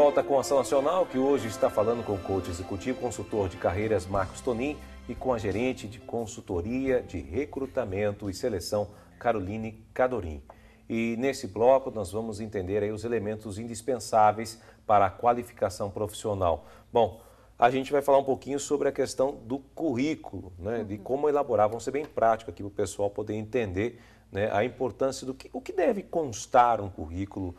volta com a Ação Nacional, que hoje está falando com o coach executivo, consultor de carreiras Marcos Tonin e com a gerente de consultoria de recrutamento e seleção Caroline Cadorim. E nesse bloco nós vamos entender aí os elementos indispensáveis para a qualificação profissional. Bom, a gente vai falar um pouquinho sobre a questão do currículo, né, de como elaborar, vamos ser bem prático aqui para o pessoal poder entender, né, a importância do o que deve constar um currículo,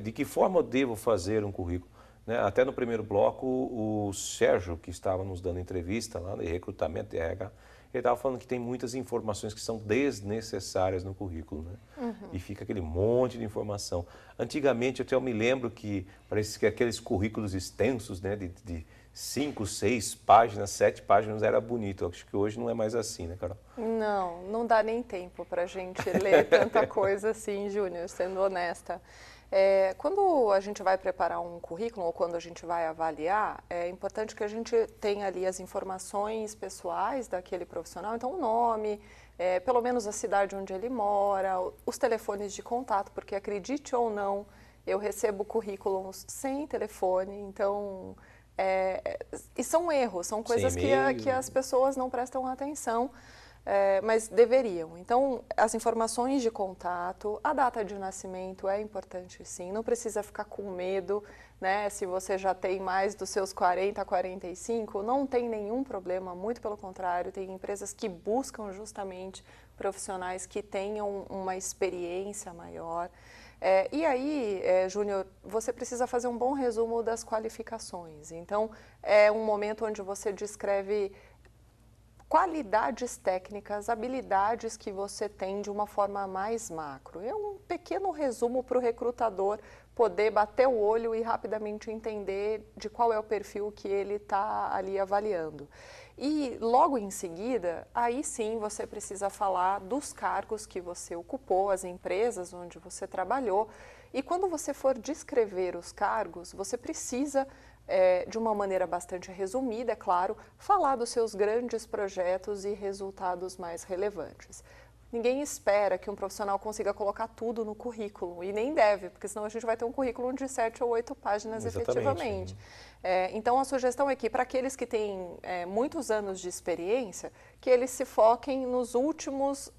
de que forma eu devo fazer um currículo. Né? Até no primeiro bloco, o Sérgio, que estava nos dando entrevista lá de recrutamento de RH, ele estava falando que tem muitas informações que são desnecessárias no currículo, né? E fica aquele monte de informação. Antigamente, eu me lembro que parece que aqueles currículos extensos, né, de 5, 6 páginas, 7 páginas era bonito. Acho que hoje não é mais assim, né, Carol? Não dá nem tempo para a gente ler tanta coisa assim, Júnior, sendo honesta. Quando a gente vai preparar um currículo ou quando a gente vai avaliar, é importante que a gente tenha ali as informações pessoais daquele profissional, então o nome, pelo menos a cidade onde ele mora, os telefones de contato, porque acredite ou não, eu recebo currículos sem telefone, então... e são erros, são coisas que as pessoas não prestam atenção, mas deveriam. Então, as informações de contato, a data de nascimento é importante sim, não precisa ficar com medo, né? Se você já tem mais dos seus 40, 45, não tem nenhum problema, muito pelo contrário, tem empresas que buscam justamente profissionais que tenham uma experiência maior. E aí, Júnior, você precisa fazer um bom resumo das qualificações. Então, é um momento onde você descreve qualidades técnicas, habilidades que você tem de uma forma mais macro. É um pequeno resumo para o recrutador poder bater o olho e rapidamente entender de qual é o perfil que ele está ali avaliando. E logo em seguida, aí sim você precisa falar dos cargos que você ocupou, as empresas onde você trabalhou. E quando você for descrever os cargos, você precisa, de uma maneira bastante resumida, é claro, falar dos seus grandes projetos e resultados mais relevantes. Ninguém espera que um profissional consiga colocar tudo no currículo, e nem deve, porque senão a gente vai ter um currículo de 7 ou 8 páginas. Exatamente. Efetivamente. Então, a sugestão é que, para aqueles que têm muitos anos de experiência, que eles se foquem nas últimas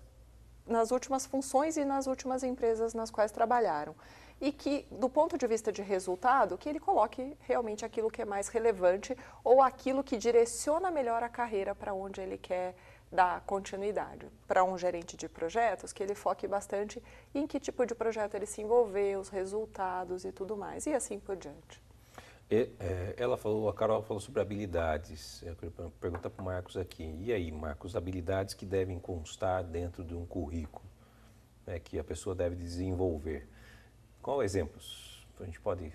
funções e nas últimas empresas nas quais trabalharam. E que, do ponto de vista de resultado, que ele coloque realmente aquilo que é mais relevante ou aquilo que direciona melhor a carreira para onde ele quer dar continuidade. Para um gerente de projetos, que ele foque bastante em que tipo de projeto ele se envolveu, os resultados e tudo mais, e assim por diante. A Carol falou sobre habilidades. Eu queria perguntar para o Marcos aqui. E aí, Marcos, habilidades que devem constar dentro de um currículo, né, que a pessoa deve desenvolver? Qual exemplos? A gente pode...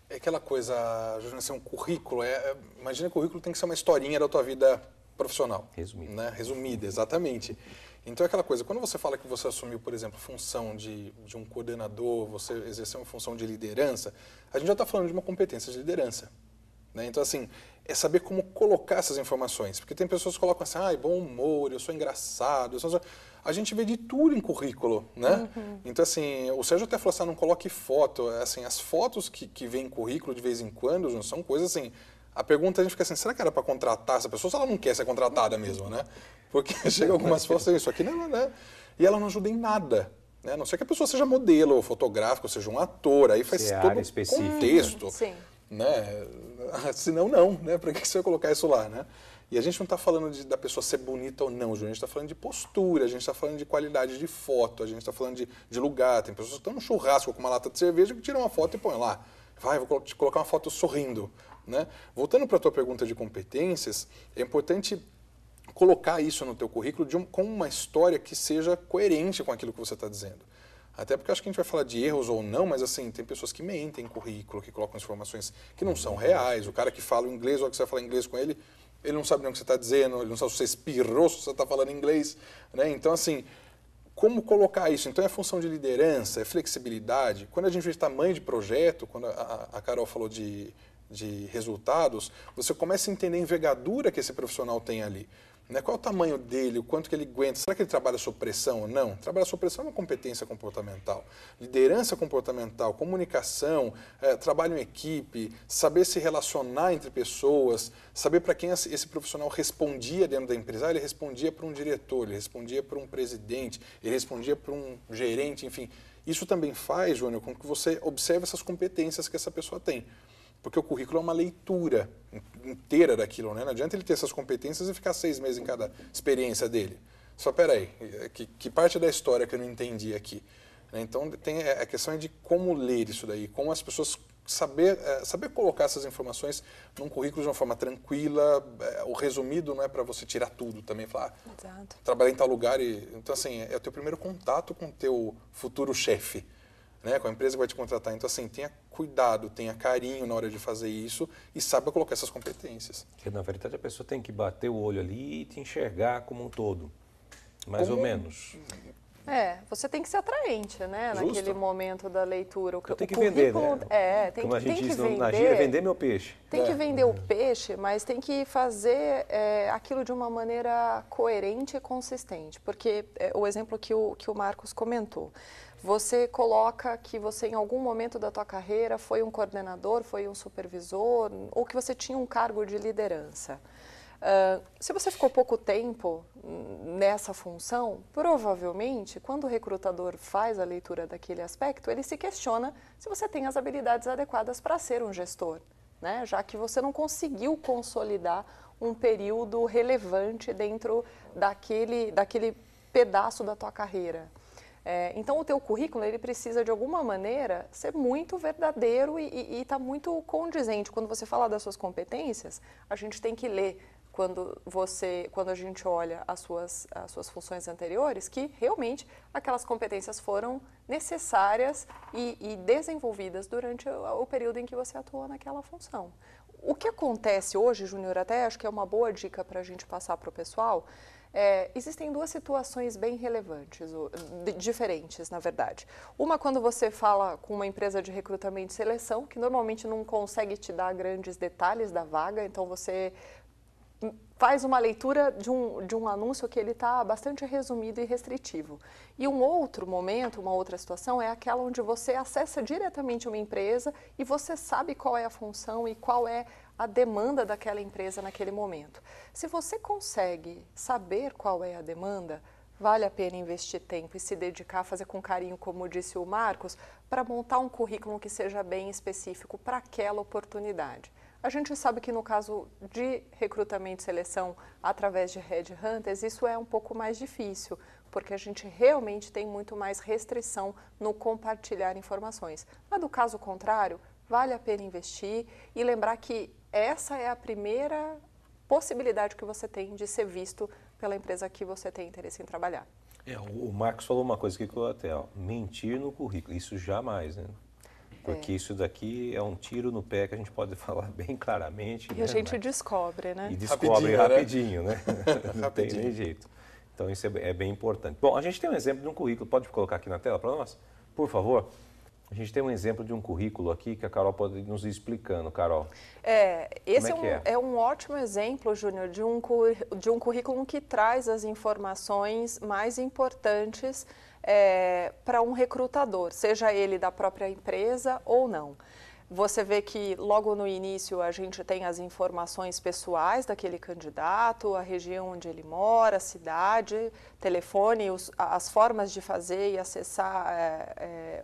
É aquela coisa, assim, um currículo, imagina que o currículo tem que ser uma historinha da tua vida profissional. Resumida. Né? Resumida, exatamente. Então é aquela coisa, quando você fala que você assumiu, por exemplo, função de um coordenador, você exerceu uma função de liderança, a gente já está falando de uma competência de liderança. Né? Então, assim, é saber como colocar essas informações. Porque tem pessoas que colocam assim, bom humor, eu sou engraçado. A gente vê de tudo em currículo, né? Então, assim, o Sérgio até falou assim, não coloque foto. Assim, as fotos que vêm em currículo de vez em quando, não são coisas assim... A pergunta a gente fica assim, será que era para contratar essa pessoa? Se ela não quer ser contratada mesmo, né? Porque chega algumas fotos e isso aqui não, né? E ela não ajuda em nada. Né? A não ser que a pessoa seja modelo, ou fotográfico, ou seja um ator, aí faz todo o contexto. Sim. Né? Senão não, né? Para que você vai colocar isso lá, né? E a gente não está falando da pessoa ser bonita ou não, Júnior. A gente está falando de postura, a gente está falando de qualidade de foto, a gente está falando de lugar. Tem pessoas que estão no churrasco com uma lata de cerveja que tiram uma foto e põem lá. Vou te colocar uma foto sorrindo. Né? Voltando para a tua pergunta de competências, é importante colocar isso no teu currículo com uma história que seja coerente com aquilo que você está dizendo. Até porque acho que a gente vai falar de erros ou não, mas assim, tem pessoas que mentem em currículo, que colocam informações que não são reais. O cara que fala inglês, ou que você vai falar inglês com ele, ele não sabe nem o que você está dizendo, ele não sabe se você espirrou, se você está falando inglês. Né? Então, assim, como colocar isso? Então, é função de liderança, é flexibilidade. Quando a gente vê tamanho de projeto, quando a Carol falou de resultados, você começa a entender a envergadura que esse profissional tem ali. Né? Qual é o tamanho dele, o quanto que ele aguenta? Será que ele trabalha sob pressão ou não? Trabalhar sob pressão é uma competência comportamental. Liderança comportamental, comunicação, trabalho em equipe, saber se relacionar entre pessoas, saber para quem esse profissional respondia dentro da empresa. Ele respondia para um diretor, ele respondia para um presidente, ele respondia para um gerente, enfim. Isso também faz, Júnior, com que você observe essas competências que essa pessoa tem. Porque o currículo é uma leitura inteira daquilo, né? Não adianta ele ter essas competências e ficar 6 meses em cada experiência dele. Só, peraí, que parte da história que eu não entendi aqui? Então, a questão é de como ler isso daí, como as pessoas saber colocar essas informações num currículo de uma forma tranquila. O resumido não é para você tirar tudo também, falar, trabalhar em tal lugar. Então, assim, é o teu primeiro contato com o teu futuro chefe. Né, com a empresa que vai te contratar. Então, assim, tenha cuidado, tenha carinho na hora de fazer isso e saiba colocar essas competências. Porque, na verdade, a pessoa tem que bater o olho ali e te enxergar como um todo, mais ou menos. Você tem que ser atraente, né? Justo. Naquele momento da leitura. Eu tenho que vender, né? Tem, como a gente tem diz que vender, na gíria, vender meu peixe. Tem que vender o peixe, mas tem que fazer aquilo de uma maneira coerente e consistente. Porque o exemplo que o Marcos comentou, você coloca que você em algum momento da tua carreira foi um coordenador, foi um supervisor, ou que você tinha um cargo de liderança. Se você ficou pouco tempo nessa função, provavelmente, quando o recrutador faz a leitura daquele aspecto, ele se questiona se você tem as habilidades adequadas para ser um gestor, né? Já que você não conseguiu consolidar um período relevante dentro daquele pedaço da tua carreira. Então, o teu currículo, ele precisa, de alguma maneira, ser muito verdadeiro e estar muito condizente. Quando você fala das suas competências, a gente tem que ler, quando a gente olha as suas funções anteriores, que realmente aquelas competências foram necessárias e desenvolvidas durante o período em que você atuou naquela função. O que acontece hoje, Júnior, até acho que é uma boa dica para a gente passar para o pessoal, existem duas situações bem relevantes, diferentes, na verdade. Uma, quando você fala com uma empresa de recrutamento e seleção, que normalmente não consegue te dar grandes detalhes da vaga, então você faz uma leitura de um anúncio que ele está bastante resumido e restritivo. E um outro momento, uma outra situação, é aquela onde você acessa diretamente uma empresa e você sabe qual é a função e qual é a demanda daquela empresa naquele momento. Se você consegue saber qual é a demanda, vale a pena investir tempo e se dedicar a fazer com carinho, como disse o Marcos, para montar um currículo que seja bem específico para aquela oportunidade. A gente sabe que no caso de recrutamento e seleção através de headhunters, isso é um pouco mais difícil, porque a gente realmente tem muito mais restrição no compartilhar informações. Mas do caso contrário, vale a pena investir e lembrar que essa é a primeira possibilidade que você tem de ser visto pela empresa que você tem interesse em trabalhar. O Marcos falou uma coisa que eu até, mentir no currículo, isso jamais, né? Porque isso daqui é um tiro no pé que a gente pode falar bem claramente. E a gente descobre, né? E descobre rapidinho, né? Não tem nem jeito. Então isso é bem importante. Bom, a gente tem um exemplo de um currículo, pode colocar aqui na tela para nós? Por favor. A gente tem um exemplo de um currículo aqui que a Carol pode nos ir explicando, Carol. Esse é um ótimo exemplo, Júnior, de um currículo que traz as informações mais importantes para um recrutador, seja ele da própria empresa ou não. Você vê que logo no início a gente tem as informações pessoais daquele candidato, a região onde ele mora, a cidade, telefone, as formas de fazer e acessar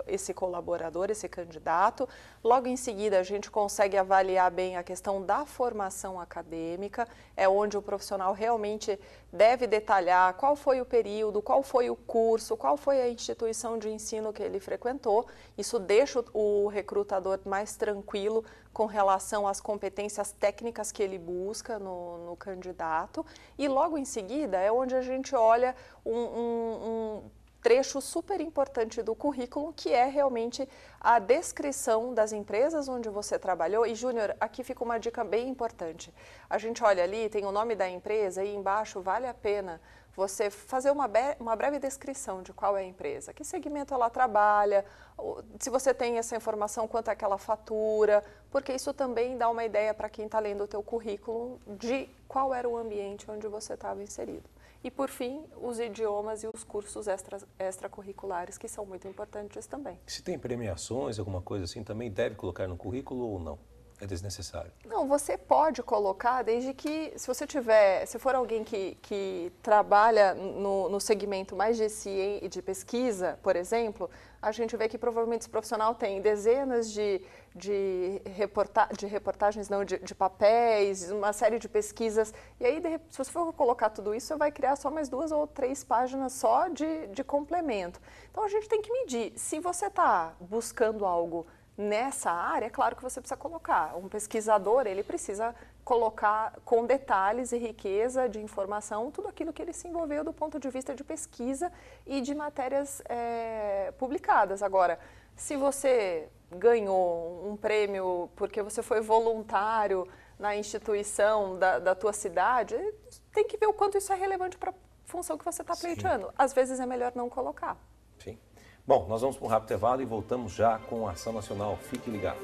esse colaborador, esse candidato. Logo em seguida a gente consegue avaliar bem a questão da formação acadêmica, é onde o profissional realmente deve detalhar qual foi o período, qual foi o curso, qual foi a instituição de ensino que ele frequentou. Isso deixa o recrutador mais tranquilo com relação às competências técnicas que ele busca no candidato. E logo em seguida é onde a gente olha um trecho super importante do currículo, que é realmente a descrição das empresas onde você trabalhou. E, Júnior, aqui fica uma dica bem importante. A gente olha ali, tem o nome da empresa e embaixo vale a pena você fazer uma breve descrição de qual é a empresa, que segmento ela trabalha, se você tem essa informação, quanto é aquela fatura, porque isso também dá uma ideia para quem está lendo o teu currículo de qual era o ambiente onde você estava inserido. E, por fim, os idiomas e os cursos extracurriculares, que são muito importantes também. Se tem premiações, alguma coisa assim, também deve colocar no currículo ou não? É desnecessário? Não, você pode colocar, desde que, se for alguém que trabalha no segmento mais de pesquisa, por exemplo, a gente vê que provavelmente esse profissional tem dezenas de reportagens, não, de papéis, uma série de pesquisas, e aí, se você for colocar tudo isso, você vai criar só mais 2 ou 3 páginas só de complemento. Então, a gente tem que medir. Se você está buscando algo nessa área, é claro que você precisa colocar. Um pesquisador, ele precisa colocar com detalhes e riqueza de informação tudo aquilo que ele se envolveu do ponto de vista de pesquisa e de matérias publicadas. Agora, se você ganhou um prêmio porque você foi voluntário na instituição da tua cidade, tem que ver o quanto isso é relevante para a função que você está pleiteando. Às vezes é melhor não colocar. Sim. Bom, nós vamos para um rápido intervalo e voltamos já com a Ação Nacional. Fique ligado.